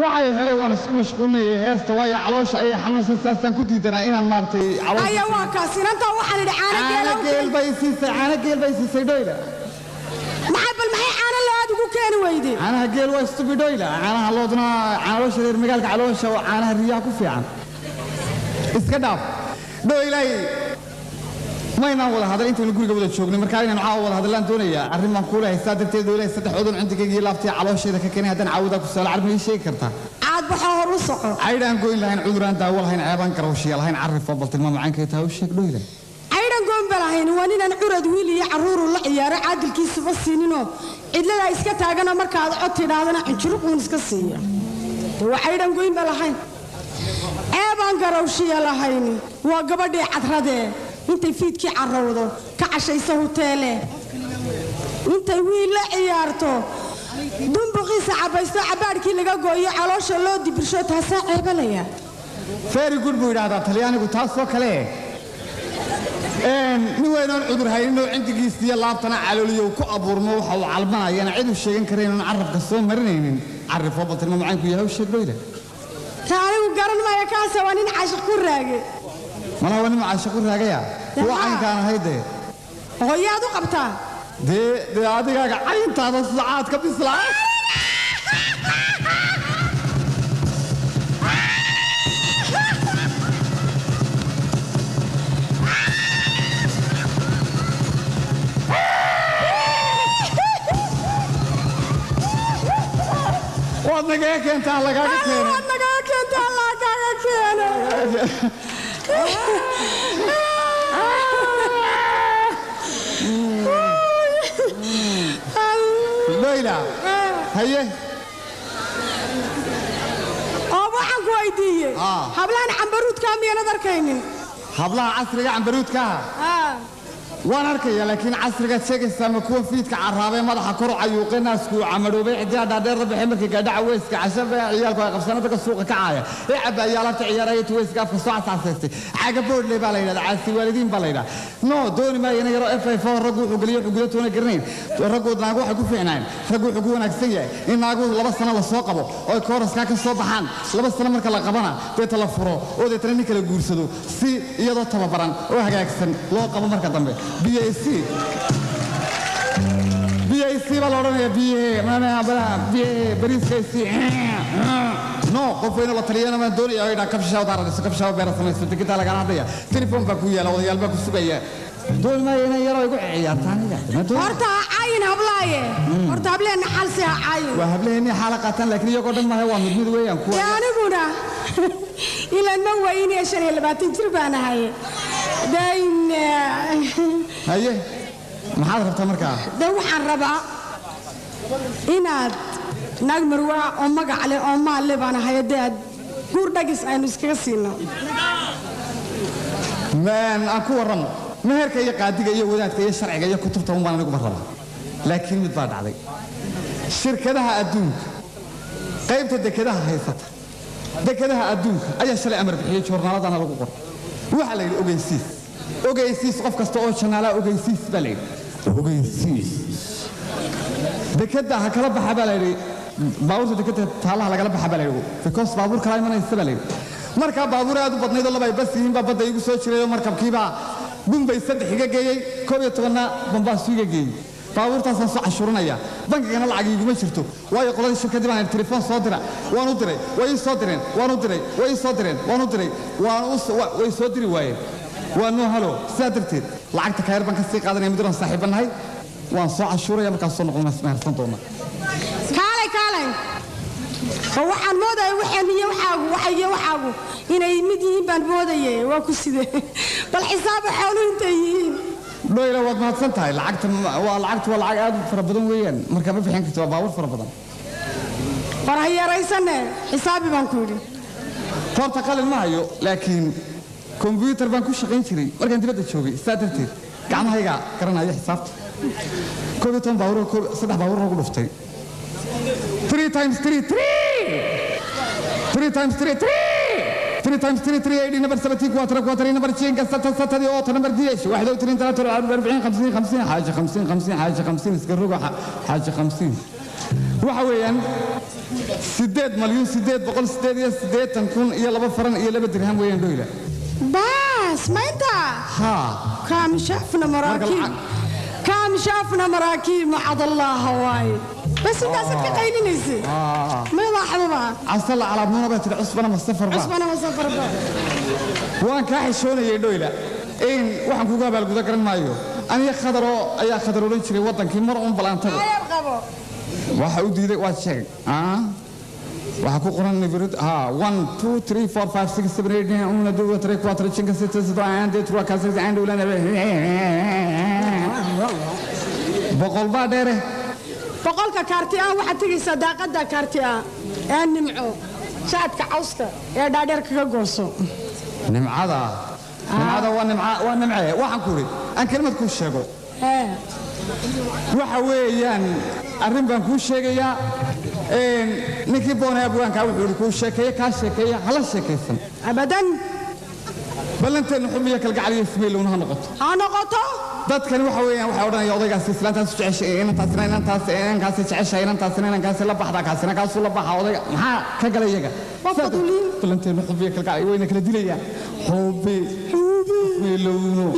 waxay helay waan isku mashquulnay heesta way caloosha ay xanuunsan saastan ku diidanaa inaan maartay caloosha ayaa waa kaas inanta waxaan idhi caana geel bay siisay dhoyla maxay caana la aad ugu keeni weyday caanaha geel waa istubi dhoyla caanaha loodna caloosha reer magaalka caloosha oo caanaha riyaha ku fiican iska dhaaf dhoylay maynaan wada hadal intaynu guriga wada joognay markaa inaan caawa wada hadallaan doonayaa arrin baan kuula haystaa darteed dhoylay saddex cudun cuntigayga iyo laabtii caloosheeda ka keenay haddaan caawadaa ku saala carbi ii sheegi kartaa caad baxaa hor u soco caydhaan goyn lahayn cuduraan daawo lahayn ceebaan garawshiya lahayn carrifo bal tilmaam macaankay tahay u sheeg dhoylay caydhaan goyn ba lahayn waa ninaan curad wiil iyo carruuru la ciyaaro caadilkiisuba siininoo cidladaa iska taaganoo markaad cod tidhaahdana cunjuruquun iska siiya waa caydhaan goyn ba lahayn ceebaan garawshiya lahayn waa gabadhii cadradee intay fiidkii carrowdo ka cashaysa huteele intay wiil la ciyaarto dumbuqiisa cabaysto cabaadhkii laga gooyo caloosha loo dibirsho taasaa ceebalaya very good buu yidhaahdaa talyaanigu taasoo kale nin weynoon cudur hayninoo cindigiisa iyo laabtana calooliyo ku abuurmo waxa uu calmanayana cid u sheegan karaynoon carrabka soo marinaynin carrifo batilma macaanku yahay u sheeg dhoyla ta anigu garan maya kaase waa nin caashiq ku raage malaha waa nin caashiq ku raagaya kuwa caynkaan ahaydee hooyaad u qabtaa dee adigaaga cayntaada sacaad ka bislaa waad nagaga keentaa lagaaga keenay ليلى هيه waxaan ku weydiiyey hablaan cambaruud ka miya nadar keenin hablaha casriga cambaruud ka waan arkaya laakiin casriga sheegaysa ma kuwa fiidka carraabay madaxa kor cayuuqay naasku camaroobay cidii dhaadheer bixin markii gaadhaca weeska cashabay ciyaalku ay qabsanada ka suuqa ka caaya ee cabaayaalanta ciyaaraya weeska afka soo asaasay caga boodley baa la yiraahdaa caasi waalidiin baa la yiraahdaa no dooni ma yana yaro FA4 rag wuxuu galiyo gudatoona garnayn ragooda naagu waxay ku fiicnaan rag wuxuu ku wanaagsan yahay in naagu 2 sano la soo qabo oo kooraska ka soo baxaan 2 sano marka la qabana beeta la furo oo deetana nin kala guursado si iyadoo tababaran oo hagaagsan loo qabo marka dambe BAC balorone bariiskaysi no qofweyne la taliyana maan doonaya oo idhaa kabshaw daaradiso kabshaw beera samayso degintaa lagala hadlaya telefoon baa ku yaala odayaal baa ku sugaya dooni maayo inay yaroo igu ciyaartaan horta caayin hablaaye horta hableena xalsi ha caayin waa hableeni xaala qaataan laakiin iyagoo dhan maahay waa mid weeyaan kuwa aniguna ilaan ma weyne 25 jir baan ahay dayna haye maxaad rabtaa markaa waxaan rabaa inaad naag marwaa oo magac leh oo maal leh baan ahay dad guur dhagis aynu iskaga siino maan aan ku warramo meherka iyo qaadiga iyo wadaadka iyo sharciga iyo kutubta baan anigu rabaa laakiin mid baa dhacday shirkadaha adduunka qaybta dekedaha haysata dekedaha adduunka ayaa shalay amar bixiyay joornaaladana lagu qoro waxa la yidhi ogeysiis qof kasta oo janaala ogeysiis baa la yidhi ogeysiis dekeda ha kala baxa baa la yidhi baabuurta dekeda taalaha lagala baxa baa la yidhi because baabuur kala imanaysa baa la yidhi markaa baabuur aad u badnayd oo laba ay bas yihiin baa badda igu soo jiray oo markabkiibaa bumbay 3 iga geeyey 11 bambaasu iga geeyey baabuurtaasaan soo cashuuranaya bankigana lacag iguma jirto waayo qoladii shirkadii baan telefoon soo dira waan u diray way soo direen waan u diray way soo direen waan u diray way soo diri waayeen waan noo halo sidaa darteed lacagta kayr baan ka sii qaadanaya midaan saaxiibanahay waan soo cashuuraya markaas soo noqon masmaarsan doona kaalay waxaan moodahay waxaan iyo waxaagu inay mid yihiin baan moodayay waa ku sidee bal xisaab xooluhu intay yihiin dhoyla waad mahadsan tahay lacagta waa lacag aad u fara badan weeyaan marka ma bixin karto waa baabuur fara badan farahayaraysane xisaabi baan ku yidhi horta qalin ma hayo laakiin كمبيوتر بانكو شقين شري مركان دبدا جوغي سادرتي gacmahayga garanaya xisaabta كوبيتون باور صدح باور ugu dhuftay 3 times 3 3 times 3 3 times 3 3 80 number 70 4 number 5 6 7 number 10 21 3 40 50 50 حاجه 50 50 حاجه 50 اسكروغا حاجه 50 وحويان 8,888 كون يا لبا فرن يا لبا درهم وين دويلة بس ما انت ها كم شافنا مراكب كم شافنا مراكب معاذ الله هواي بس انت صدق قايلين ازاي ما لاحظوا بقى اصل على منبه العصبنا مسافر بقى عصبنا مسافر بقى وان كاحشون يا دويلة إن waxaan ku gaabal guda garan maayo aniga khadaro ayaa khadaroolin jiray wadankii mar uun balaantada waxa uu diiday waa sheeg waxa ku qoran nibirid 1 2 3 4 5 6 7 8 9 1 2 3 4 5 6 7 8 9 10 11 boqol baa dheere boqolka kaarti ah waxa tagaysa daaqada kaarti ah ee nimco shaadka cawska ee dhaadheer kaga gooso nimcada nimcada waa nimcee waxaan ku ri aan kelmad ku sheego waxa weeyaan arrin baan ku sheegayaa ninkii boonay abwaanka wuxuu ku sheekeeyay ka sheekeeya hala sheekeysan abadan balanteen xumiya kalgacal iyo ismaaciil ha noqoto dadkani waxa weeyaan waxa odhanaya odaygaas islaantaas jeceshay inantaas jeceshay inantaas la baxda kaasina kaas la baxa odayga maxaa ka galay iyaga balanteen xumiya kalgacal wayna kala dilayaan xubi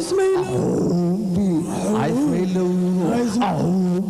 ismaaciilowno Ismaaciilowno